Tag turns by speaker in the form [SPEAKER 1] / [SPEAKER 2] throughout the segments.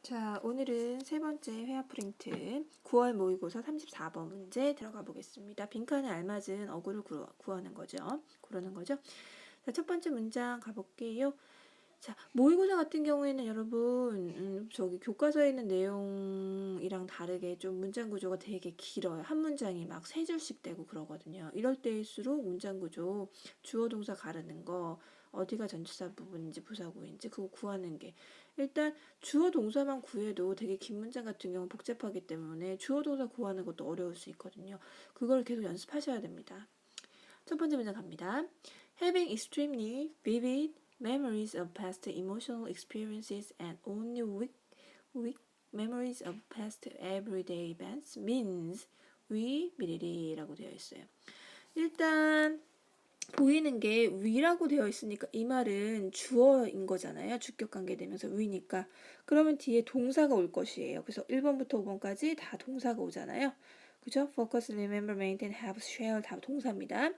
[SPEAKER 1] 자, 오늘은 세 번째 회화 프린트 9월 모의고사 34번 문제 들어가 보겠습니다. 빈칸에 알맞은 어구를 구하는 거죠. 고르는 거죠. 자, 첫 번째 문장 가볼게요. 자, 모의고사 같은 경우에는 여러분, 저기 교과서에 있는 내용이랑 다르게 좀 문장 구조가 되게 길어요. 한 문장이 막 세 줄씩 되고 그러거든요. 이럴 때일수록 문장 구조, 주어 동사 가르는 거, 어디가 전치사 부분인지 부사구인지 그거 구하는 게 일단 주어 동사만 구해도 되게 긴 문장 같은 경우 복잡하기 때문에 주어 동사 구하는 것도 어려울 수 있거든요. 그걸 계속 연습하셔야 됩니다. 첫 번째 문장 갑니다. Having extremely vivid memories of past emotional experiences and only weak memories of past everyday events means we 미리리라고 되어 있어요. 일단 보이는 게 위라고 되어 있으니까 이 말은 주어인 거잖아요. 주격 관계 되면서 위니까. 그러면 뒤에 동사가 올 것이에요. 그래서 1번부터 5번까지 다 동사가 오잖아요. 그죠? focus, remember, maintain, have, share 다 동사입니다.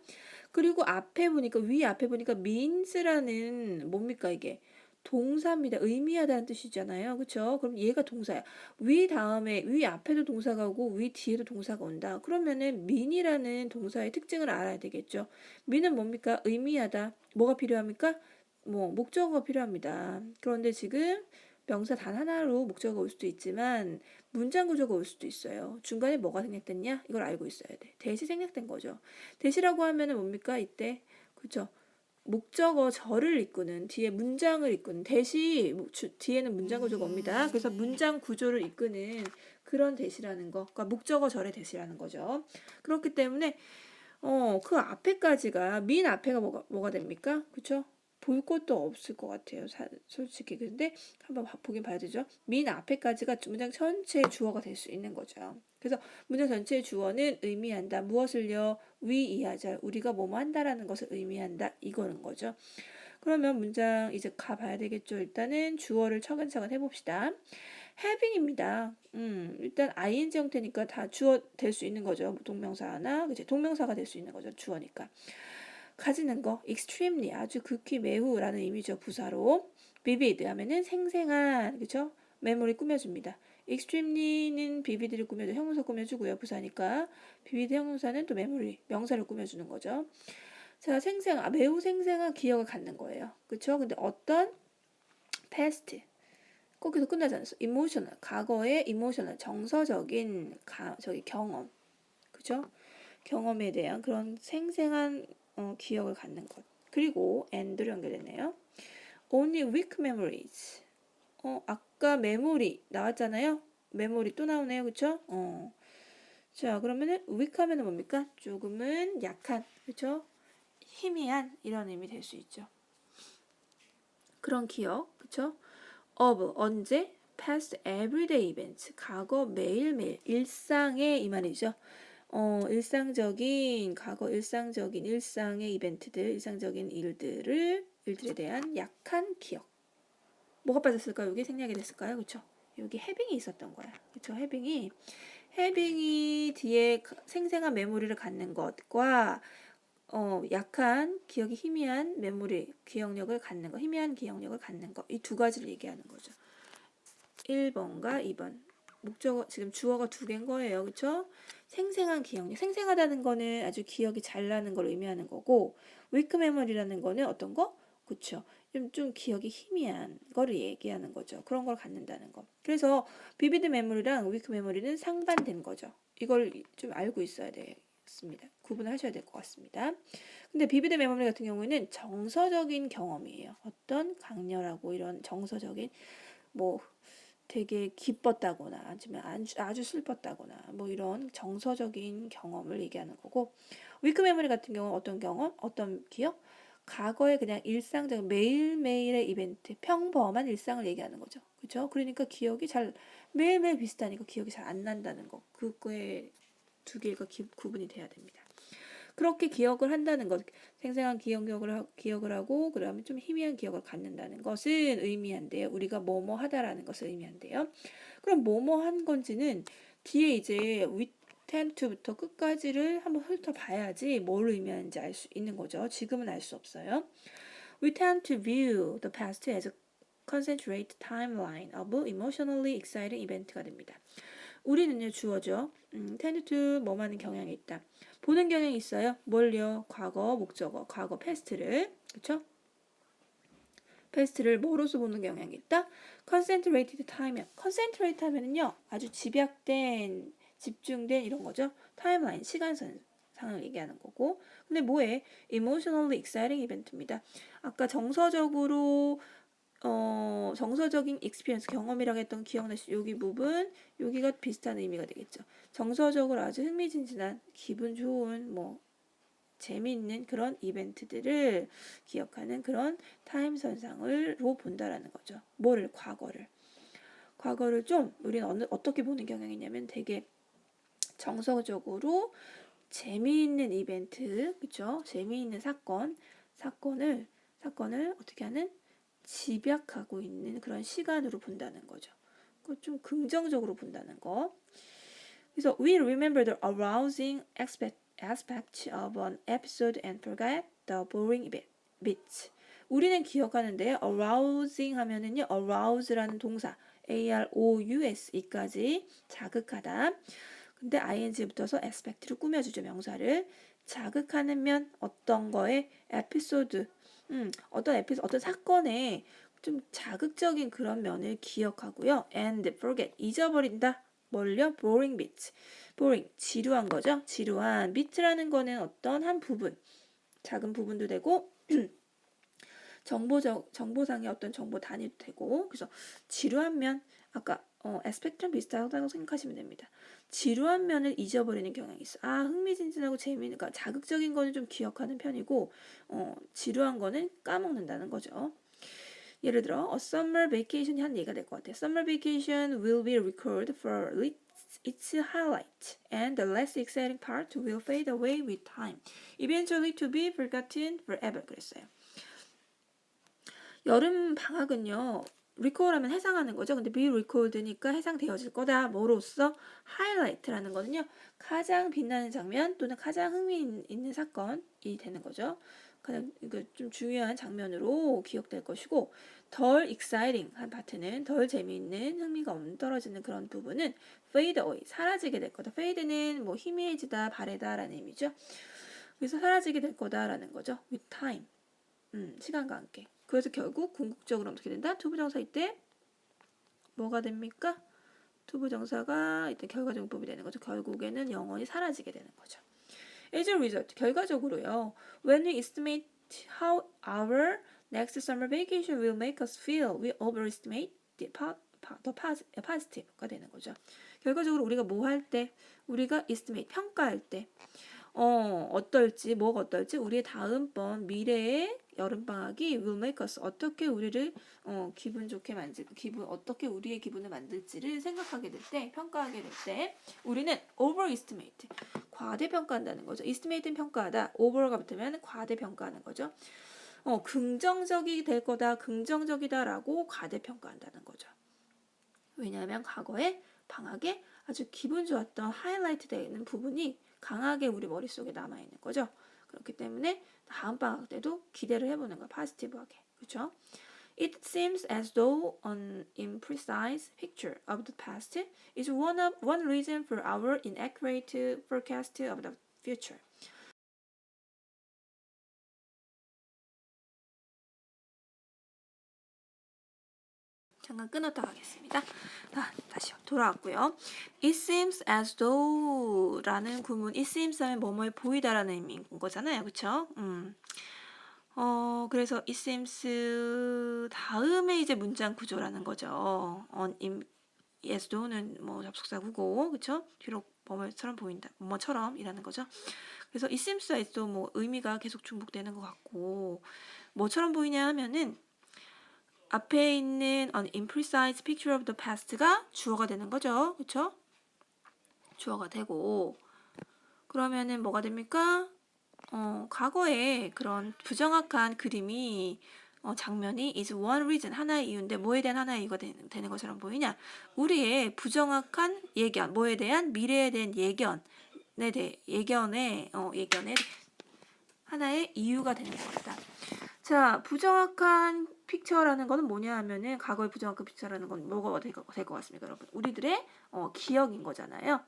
[SPEAKER 1] 그리고 앞에 보니까 위 앞에 보니까 means라는 뭡니까 이게? 동사입니다. 의미하다는 뜻이잖아요. 그쵸? 그럼 얘가 동사야. 위 다음에 위 앞에도 동사가 오고 위 뒤에도 동사가 온다. 그러면은 mean이라는 동사의 특징을 알아야 되겠죠. mean은 뭡니까? 의미하다. 뭐가 필요합니까? 목적어가 필요합니다. 그런데 지금 명사 단 하나로 목적어가 올 수도 있지만 문장 구조가 올 수도 있어요. 중간에 뭐가 생략됐냐? 이걸 알고 있어야 돼. 대시 생략된 거죠. 대시라고 하면은 뭡니까? 이때 그쵸? 목적어 절을 이끄는 뒤에 문장을 이끄는 대시 뒤에는 문장 구조가 옵니다. 그래서 문장 구조를 이끄는 그런 대시라는 거, 그러니까 목적어 절의 대시라는 거죠. 그렇기 때문에 그 앞에까지가 민 앞에가 뭐가 됩니까? 그쵸? 볼 것도 없을 것 같아요. 솔직히. 근데 한번 보긴 봐야 되죠. 민 앞에까지가 문장 전체의 주어가 될 수 있는 거죠. 그래서 문장 전체의 주어는 의미한다. 무엇을요? 위이하자. 우리가 뭐뭐 한다라는 것을 의미한다. 이거는 거죠. 그러면 문장 이제 가봐야 되겠죠. 일단은 주어를 차근차근 해봅시다. having입니다. 일단 ing 형태니까 다 주어 될 수 있는 거죠. 동명사나 그치? 동명사가 될 수 있는 거죠. 주어니까. 가지는 거 extremely 아주 극히 매우라는 의미죠. 부사로. vivid 하면은 생생한 그쵸? 메모리 꾸며줍니다. extremely는 vivid를 꾸며줘. 형용사 꾸며주고요. 부사니까. vivid 형용사는 또 메모리 명사를 꾸며주는 거죠. 자, 매우 생생한 기억을 갖는 거예요. 그쵸? 근데 어떤 past 거기서 끝나지 않았어. emotional 과거의 emotional 정서적인 경험 그죠? 경험에 대한 그런 생생한 기억을 갖는 것. 그리고 and로 연결되네요. only weak memories. 아까 메모리 나왔잖아요. 메모리 또 나오네요. 그쵸? 자, 그러면은 weak 하면은 뭡니까? 조금은 약한. 그쵸? 희미한 이런 의미 될 수 있죠. 그런 기억. 그쵸? of 언제? past everyday events. 과거 매일매일 일상의 이 말이죠. 일상적인 일상의 이벤트들, 일상적인 일들에 대한 약한 기억. 뭐가 빠졌을까요? 여기 생략이 됐을까요? 그쵸? 여기 해빙이 있었던 거야. 그쵸? 해빙이 뒤에 생생한 메모리를 갖는 것과, 약한 기억이 희미한 메모리, 기억력을 갖는 거, 희미한 기억력을 갖는 거. 이 두 가지를 얘기하는 거죠. 1번과 2번. 목적어, 지금 주어가 두 개인 거예요. 그쵸? 생생한 기억력. 생생하다는 거는 아주 기억이 잘 나는 걸 의미하는 거고, weak memory라는 거는 어떤 거? 그쵸? 좀 기억이 희미한 거를 얘기하는 거죠. 그런 걸 갖는다는 거. 그래서 vivid memory랑 weak memory는 상반된 거죠. 이걸 좀 알고 있어야 되겠습니다. 구분하셔야 될 것 같습니다. 근데 vivid memory 같은 경우에는 정서적인 경험이에요. 어떤 강렬하고 이런 정서적인 되게 기뻤다거나 아니면 아주 슬펐다거나 이런 정서적인 경험을 얘기하는 거고 위크 메모리 같은 경우는 어떤 경험? 어떤 기억? 과거의 그냥 일상적인 매일매일의 이벤트, 평범한 일상을 얘기하는 거죠. 그렇죠? 그러니까 기억이 매일매일 비슷하니까 기억이 잘 안 난다는 거. 그거에 두 개가 구분이 돼야 됩니다. 그렇게 기억을 한다는 것, 생생한 기억을 하고 그다음에 좀 희미한 기억을 갖는다는 것은 의미한대요. 우리가 뭐뭐 하다라는 것을 의미한대요. 그럼 뭐뭐 한 건지는 뒤에 이제 with tend to부터 끝까지를 한번 훑어봐야지 뭘 의미하는지 알 수 있는 거죠. 지금은 알 수 없어요. We tend to view the past as concentrate timeline of emotionally exciting event가 됩니다. 우리는요 주어죠. tend to 뭐하는 경향이 있다. 보는 경향이 있어요. 뭘요? 과거, 목적어, 과거, past를 그렇죠? past를 뭐로서 보는 경향이 있다? concentrated time이면 concentrate 하면은요 아주 집약된, 집중된 이런 거죠. 타임라인, 시간선 상을 얘기하는 거고. 근데 뭐에? emotionally exciting event입니다. 아까 정서적으로 정서적인 experience, 경험이라고 했던 기억나시죠? 여기 부분, 여기가 비슷한 의미가 되겠죠. 정서적으로 아주 흥미진진한, 기분 좋은, 뭐 재미있는 그런 이벤트들을 기억하는 그런 타임선상으로 본다라는 거죠. 뭐를? 과거를. 과거를 좀 우리는 어떻게 보는 경향이 있냐면 되게 정서적으로 재미있는 이벤트, 그쵸? 재미있는 사건을 어떻게 하는? 집약하고 있는 그런 시간으로 본다는 거죠. 좀 긍정적으로 본다는 거. 그래서 we remember the arousing aspect of an episode and forget the boring bits. 우리는 기억하는데요. arousing 하면은요. arouse라는 동사 arous 이까지 자극하다. 근데 ing 붙어서 aspect를 꾸며주죠. 명사를. 자극하는 면 어떤 거에 에피소드 어떤 사건에 좀 자극적인 그런 면을 기억하고요. and forget 잊어버린다. 뭘요? boring bits. boring 지루한 거죠. 지루한 bit라는 거는 어떤 한 부분, 작은 부분도 되고 정보상의 어떤 정보 단위도 되고. 그래서 지루한 면 아까 aspect랑 비슷하다고 생각하시면 됩니다. 지루한 면을 잊어버리는 경향이 있어. 흥미진진하고 재미있는, 그러니까 자극적인 거는 좀 기억하는 편이고 지루한 거는 까먹는다는 거죠. 예를 들어 a summer vacation이 한 얘기가 될 것 같아요. Summer vacation will be recalled for its highlight, and the less exciting part will fade away with time, eventually to be forgotten forever. 그랬어요. 여름 방학은요. recall하면 해상하는 거죠. 근데 be recalled니까 해상되어질 거다. 뭐로써? highlight라는 거는요. 가장 빛나는 장면 또는 가장 흥미있는 사건이 되는 거죠. 가장 좀 중요한 장면으로 기억될 것이고, 덜 exciting 한 파트는 덜 재미있는, 흥미가 없는, 떨어지는 그런 부분은 fade away, 사라지게 될 거다. fade는 뭐 희미해지다, 바래다라는 의미죠. 그래서 사라지게 될 거다라는 거죠. with time, 시간과 함께. 그래서 결국 궁극적으로 어떻게 된다? 투부정사일 때 뭐가 됩니까? 투부정사가 이때 결과정법이 되는 거죠. 결국에는 영원히 사라지게 되는 거죠. As a result, 결과적으로요. When we estimate how our next summer vacation will make us feel, we overestimate the positive가 되는 거죠. 결과적으로 우리가 뭐 할 때, 우리가 estimate, 평가할 때 어떨지, 뭐가 어떨지, 우리의 다음번 미래의 여름방학이 will make us, 어떻게 우리를 기분 좋게 어떻게 우리의 기분을 만들지를 생각하게 될 때, 평가하게 될 때 우리는 overestimate, 과대평가한다는 거죠. estimate는 평가하다, over가 붙으면 과대평가하는 거죠. 긍정적이 될 거다, 긍정적이다라고 과대평가한다는 거죠. 왜냐하면 과거에 방학에 아주 기분 좋았던 하이라이트 되는 부분이 강하게 우리 머릿속에 남아있는 거죠. 그렇기 때문에 다음 방학 때도 기대를 해보는 거야. 포지티브하게. 그렇죠? It seems as though an imprecise picture of the past is one reason for our inaccurate forecast of the future. 잠깐 끊었다 가겠습니다. 다시 돌아왔고요. It seems as though 라는 구문, it seems 하면 뭐뭐에 보이다라는 의미인 거잖아요. 그쵸? 그래서 it seems 다음에 이제 문장 구조라는 거죠. as though는 뭐 접속사구고, 그쵸? 뒤로 뭐뭐처럼 보인다, 뭐뭐처럼 이라는 거죠. 그래서 it seems as though 뭐 의미가 계속 중복되는 것 같고, 뭐처럼 보이냐 하면은 앞에 있는 an imprecise picture of the past가 주어가 되는 거죠. 그쵸? 주어가 되고, 그러면은 뭐가 됩니까? 과거에 그런 부정확한 그림이 장면이 is one reason, 하나의 이유인데 뭐에 대한 하나의 이유가 되는 것처럼 보이냐? 우리의 부정확한 예견, 뭐에 대한? 미래에 대한 예견에 예견의 하나의 이유가 되는 것 같다. 자, 부정확한 픽처라는 거는 뭐냐 하면은 과거의 부정확한 픽처라는 건 뭐가 될 것 같습니까, 여러분? 우리들의 기억인 거잖아요.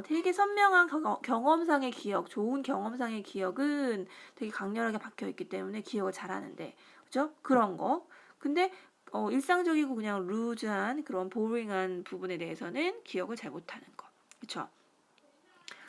[SPEAKER 1] 되게 선명한 경험상의 기억, 좋은 경험상의 기억은 되게 강렬하게 박혀 있기 때문에 기억을 잘하는데, 그죠? 그런 거. 근데 일상적이고 그냥 루즈한 그런 보링한 부분에 대해서는 기억을 잘 못하는 거, 그렇죠?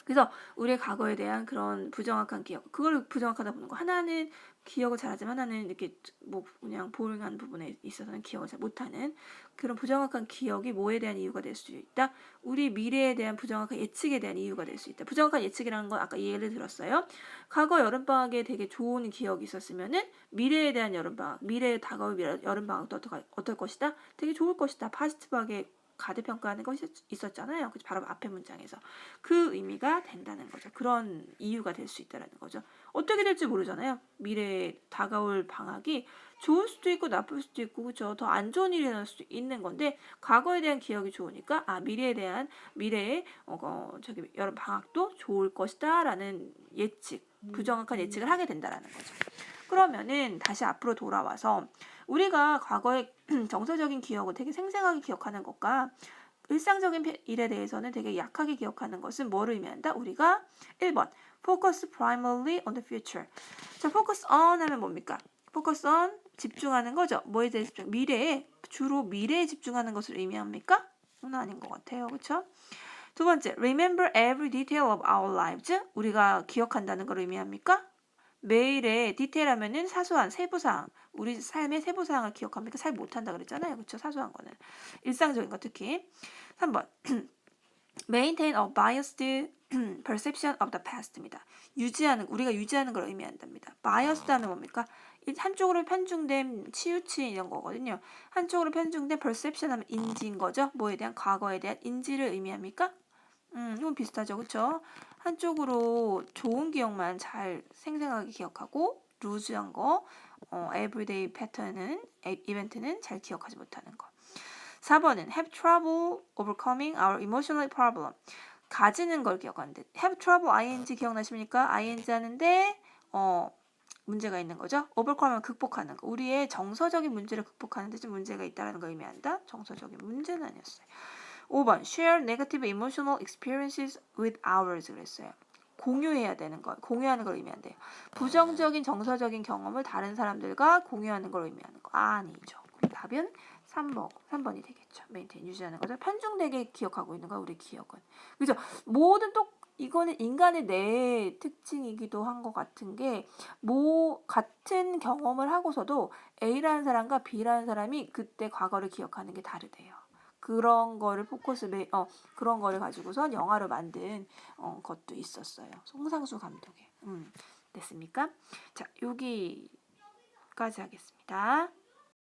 [SPEAKER 1] 그래서 우리의 과거에 대한 그런 부정확한 기억, 그걸 부정확하다 보는 거. 하나는 기억을 잘하지만 하나는 이렇게 뭐 그냥 보ring한 부분에 있어서는 기억을 잘 못하는 그런 부정확한 기억이 뭐에 대한 이유가 될 수 있다. 우리 미래에 대한 부정확한 예측에 대한 이유가 될 수 있다. 부정확한 예측이라는 건 아까 예를 들었어요. 과거 여름방학에 되게 좋은 기억이 있었으면은 미래에 대한 여름방학, 미래에 다가올 여름방학도 어떨 것이다. 되게 좋을 것이다. 파지티브하게 가대평가하는 것이 있었잖아요. 바로 앞에 문장에서. 그 의미가 된다는 거죠. 그런 이유가 될 수 있다는 거죠. 어떻게 될지 모르잖아요. 미래에 다가올 방학이 좋을 수도 있고 나쁠 수도 있고 그렇죠. 더 안 좋은 일이 일어날 수도 있는 건데 과거에 대한 기억이 좋으니까 미래에 여름 방학도 좋을 것이다라는 예측, 부정확한 예측을 하게 된다라는 거죠. 그러면은 다시 앞으로 돌아와서 우리가 과거의 정서적인 기억을 되게 생생하게 기억하는 것과 일상적인 일에 대해서는 되게 약하게 기억하는 것은 뭐를 의미한다? 우리가 1번 focus primarily on the future. 자, focus on 하면 뭡니까? focus on 집중하는 거죠. 뭐에 대해 집중? 주로 미래에 집중하는 것을 의미합니까? 그건 아닌 것 같아요. 그렇죠? 두 번째, remember every detail of our lives. 우리가 기억한다는 걸 의미합니까? 매일의 디테일하면은 사소한 세부사항, 우리 삶의 세부사항을 기억합니까? 잘 못한다 그랬잖아요. 그렇죠? 사소한 거는. 일상적인 거 특히. 3번. maintain a biased perception of the past입니다. 우리가 유지하는 걸 의미한답니다. biased 하면 뭡니까? 한쪽으로 편중된 치우친 이런 거거든요. 한쪽으로 편중된 perception 하면 인지인 거죠. 뭐에 대한 과거에 대한 인지를 의미합니까? 이건 비슷하죠. 그렇죠? 한쪽으로 좋은 기억만 잘 생생하게 기억하고 루즈한 거, everyday 이벤트는 잘 기억하지 못하는 거. 4번은 have trouble overcoming our emotional problem. 가지는 걸 기억하는데 have trouble ing 기억나십니까? ing 하는데 문제가 있는 거죠. overcome은 극복하는 거. 우리의 정서적인 문제를 극복하는 데 좀 문제가 있다는 걸 의미한다. 정서적인 문제는 아니었어요. 5번 share negative emotional experiences with others 그랬어요. 공유해야 되는 거, 공유하는 걸 의미한대요. 부정적인 정서적인 경험을 다른 사람들과 공유하는 걸 의미하는 거 아니죠. 그럼 답은 3번이 되겠죠. 메인테인 유지하는 거죠. 편중되게 기억하고 있는 거야 우리 기억은. 그죠? 이거는 인간의 뇌의 특징이기도 한 것 같은 게 같은 경험을 하고서도 A라는 사람과 B라는 사람이 그때 과거를 기억하는 게 다르대요. 그런 거를 그런 거를 가지고서 영화로 만든 것도 있었어요. 송상수 감독의. 됐습니까? 자, 여기까지 하겠습니다.